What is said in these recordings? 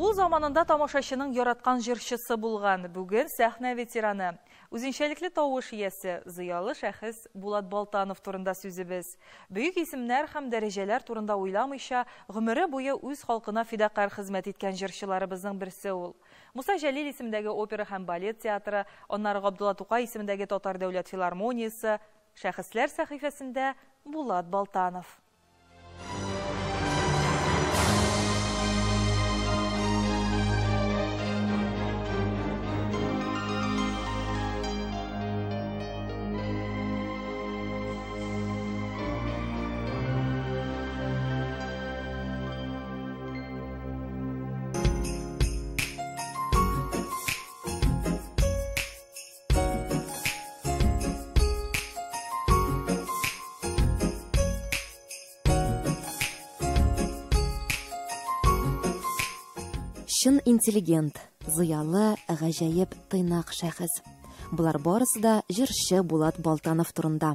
Ул заманында тамашачының яраткан җырчысы булган, бүген сәхнә ветераны. Үзенчәлекле тавыш иясе, зыялы шәхес Булат Балтанов турында сүзебез. Бөек исемнәр һәм дәрәҗәләр турында уйламыйча, гомере буе үз халкына фидакар хезмәт иткән җырчыларыбызның берсе ул. Муса Җәлил исемендәге опера һәм балет театры, аннары Габдулла Тукай исемендәге Татар дәүләт филармониясе, шәхесләр сәхифәсендә Булат Балтанов. Шын интеллигент, зыялы, гаҗәеп тыйнак шәхес. Булар барысы да җырчы Булат Балтанов турында.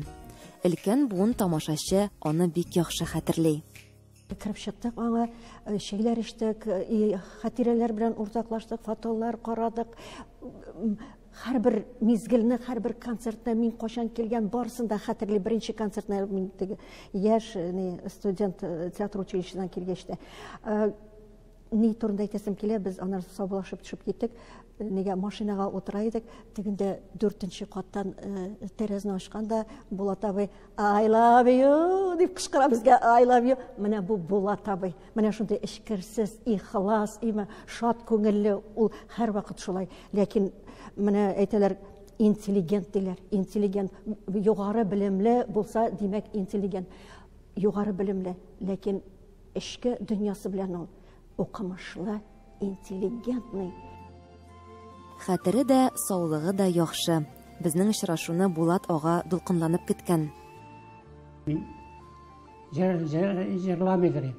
Өлкән буын тамашачы аны бик яхшы хәтерли. Кіріп шықтық, аңа шейлер іштік, хатирелер белән уртаклаштык, фотолар карадык. Һәрбер мизгелне, һәрбер концертна мин кашан килгән барысында хәтерли. Беренче концертна мин яшь студент театр училищесынан килгәчтә. Ни турында әйтәсем килә, без аннан саубуллашып төшеп киттек. Нигә машинага утыра идек, тегендә 4нче каттан тәрәзне ачканда Булат абый I love you дип кычкыра безгә. I love you. Менә бу Булат абый. Менә шундый эчкерсез, ихлас, шат күңелле ул һәр вакыт шулай. Ләкин менә әйтәләр интеллигент диләр. Интеллигент, югары белемле булса, димәк интеллигент. Югары белемле, ләкин эшке дөньясы белән ул укымышлы, интеллигентный. Хәтере дә, саулыгы да яхшы. Безнең очрашуны Булат ага дулкынланып киткән. Мин җырламый дирем.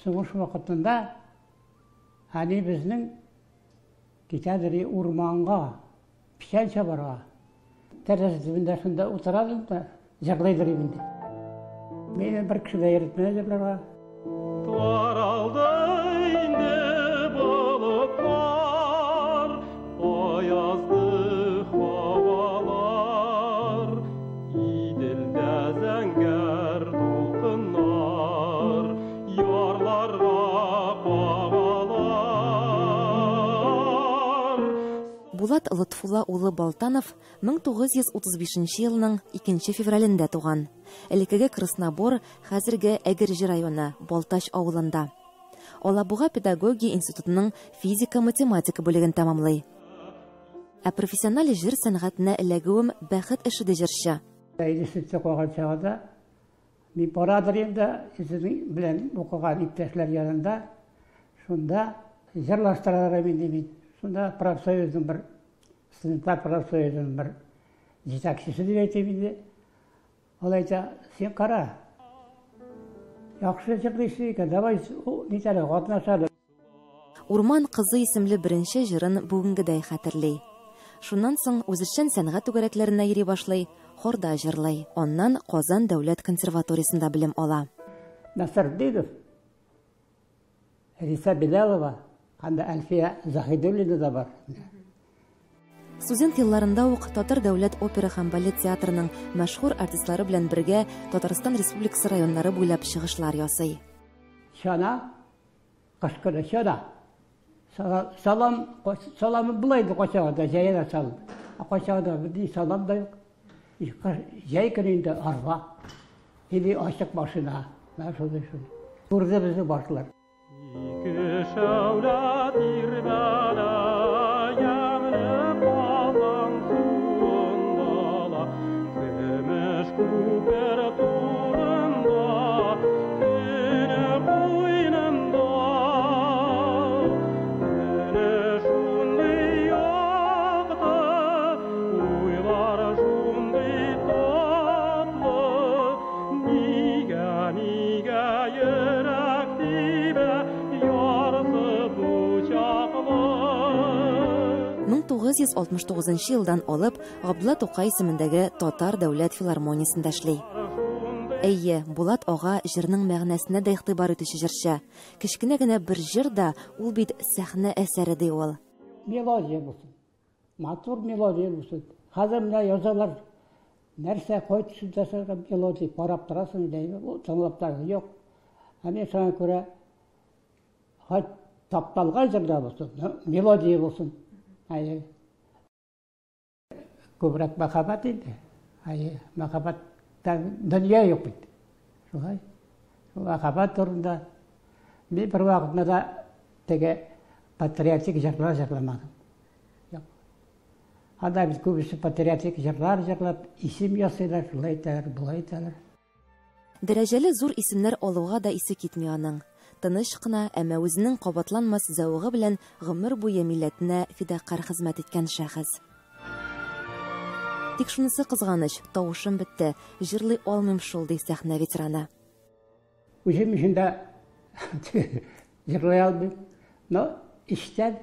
Сугыш вакытында ани безнең китәдер урманга, печән чабарга. Тәрәзә төбендә шунда утырадым да җырлый дирем инде. Мин бер кеше дә йөртмәде җырларга. Булат Лотфулла улы Балтанов 1935 елның 2 февралендә туган. Элекеге Краснобор, хәзерге Әгерҗе районы, Балтач авылында. Алабуга педагогия институтының физика-математика бүлеген тәмамлый. Ә профессиональ җыр сәнгатенә эләгүем бәхет эше ди җырчы. Институтта калган чагында мин парадырым да сезнең белән укыган иптәшләр янында, шунда җырлаштыралар мин. Шунда профсоюзның бер студентлар профсоюзының бер җитәкчесе дип әйтәм инде. Ул әйтә, син кара. Яхшы җырлыйсың икән, давай нитәле катнашабыз. Урман кызы исемле беренче җырын бүгенгедәй хәтерли. Шуннан соң үзешчән сәнгать түгәрәкләренә йөри башлый, хорда җырлый. Аннан Казан дәүләт консерваториясендә белем ала. Насырдинов, Риса Билалова, анда Әлфия Заһидуллина да бар. Студент елларында ук Татар дәүләт опера һәм балет театрының мәшһүр артистлары белән бергә Татарстан Республикасы районнары буйлап чыгышлар ясый. Шана, кашкыра шана. Салам булайды качагында, җәйгә салып. Качагында бер салам да юк. Җәй көнендә арба, или ачык машина. Менә шундый. Турда безне башлар. Мең 1969 елдан алып Габдулла Тукай исемендәге Татар дәүләт филармониясендә эшли. Әйе, Булат ага җырның мәгънәсенә дә игътибар итүче җырчы. Кечкенә генә бер җыр да ул бит сәхнә әсәре ди ул. Мелодия булсын, матур мелодия булсын. Хәзер менә язалар, нәрсә кайт сүзләсәгә мелодия карап торасың диде, ул тыңлап тора. Юк. Әмма шуңа күрә тапталган җырда булсын, мелодия булсын. Әйе. Күбрәк мәхәббәт инде. Әйе, мәхәббәттән дөнья юк бит. Шулай. Мәхәббәт турында мин бер вакытта да теге патриотик җырлар җырламадым. Юк. Анда бит күбесе патриотик җырлар җырлап, исем ясыйлар, шулай итәләр, булай итәләр. Дәрәҗәле зур исемнәр алуга да исе китми аның. Тыныч кына, әмма үзенең кабатланмас зәвыгы белән гомер буе милләтенә фидакар хезмәт иткән шәхес. Тик шунысы кызганыч, тавышым бетте, җырлый алмыйм шул ди сәхнә ветераны. Үзем өчен җырлый алмыйм, но иштән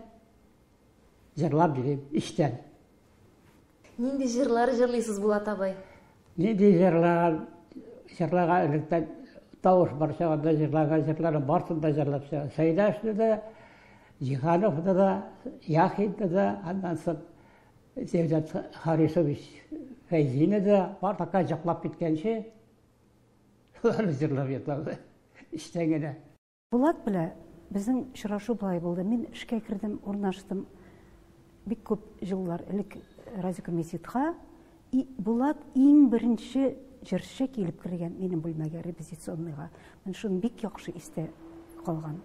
җырлап йөрим, иштән. Нинди җырлар җырлыйсыз Булат абай? Нинди җырларга электән тавыш бар чагында җырлаган җырларны барсын да җырлап чыга. Сәйдәшне дә, Җиһановны да, Яхинны да, аннан соң Севдат Харисович Фәйзине дә барлыкка җырлап киткәнче җырлап яталар. Иштән генә. Булат белә безнең очрашу булай булды. Мин эшкә кердем, урнаштым. Бик күп җыллар элек радиокомитетка. Булат иң беренче җырчы килеп кергән минем бүлмәгә репетиционныйга. Мен шуны бик яхшы истә калган.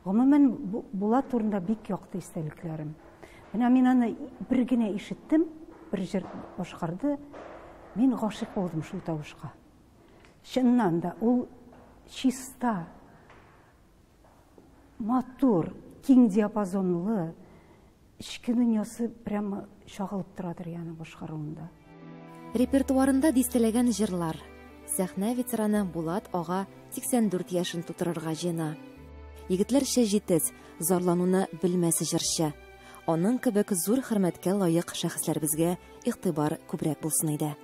Гомумән Булат турында бик якты истәлекләрем. Менә мин аны бер генә ишеттем, бер җыр башкарды. Мин гашыйк булдым шул тавышка. Чыннан да ул чиста, матур, киң диапазонлы, ички дөньясы прямо шагылып торадыр яны башкаруында. Репертуарында дистәләгән җырлар. Сәхнә ветераны Булат ага 84 яшын тутырырга җыена. Егетләрчә җитез, зарлануны белмәсе җырчы. Аның кебек зур хөрмәткә лаек шәхесләребезгә игътибар күбрәк булсын иде.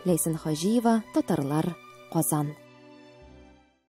Ләйсән Хаҗиева, Татарлар, Казан.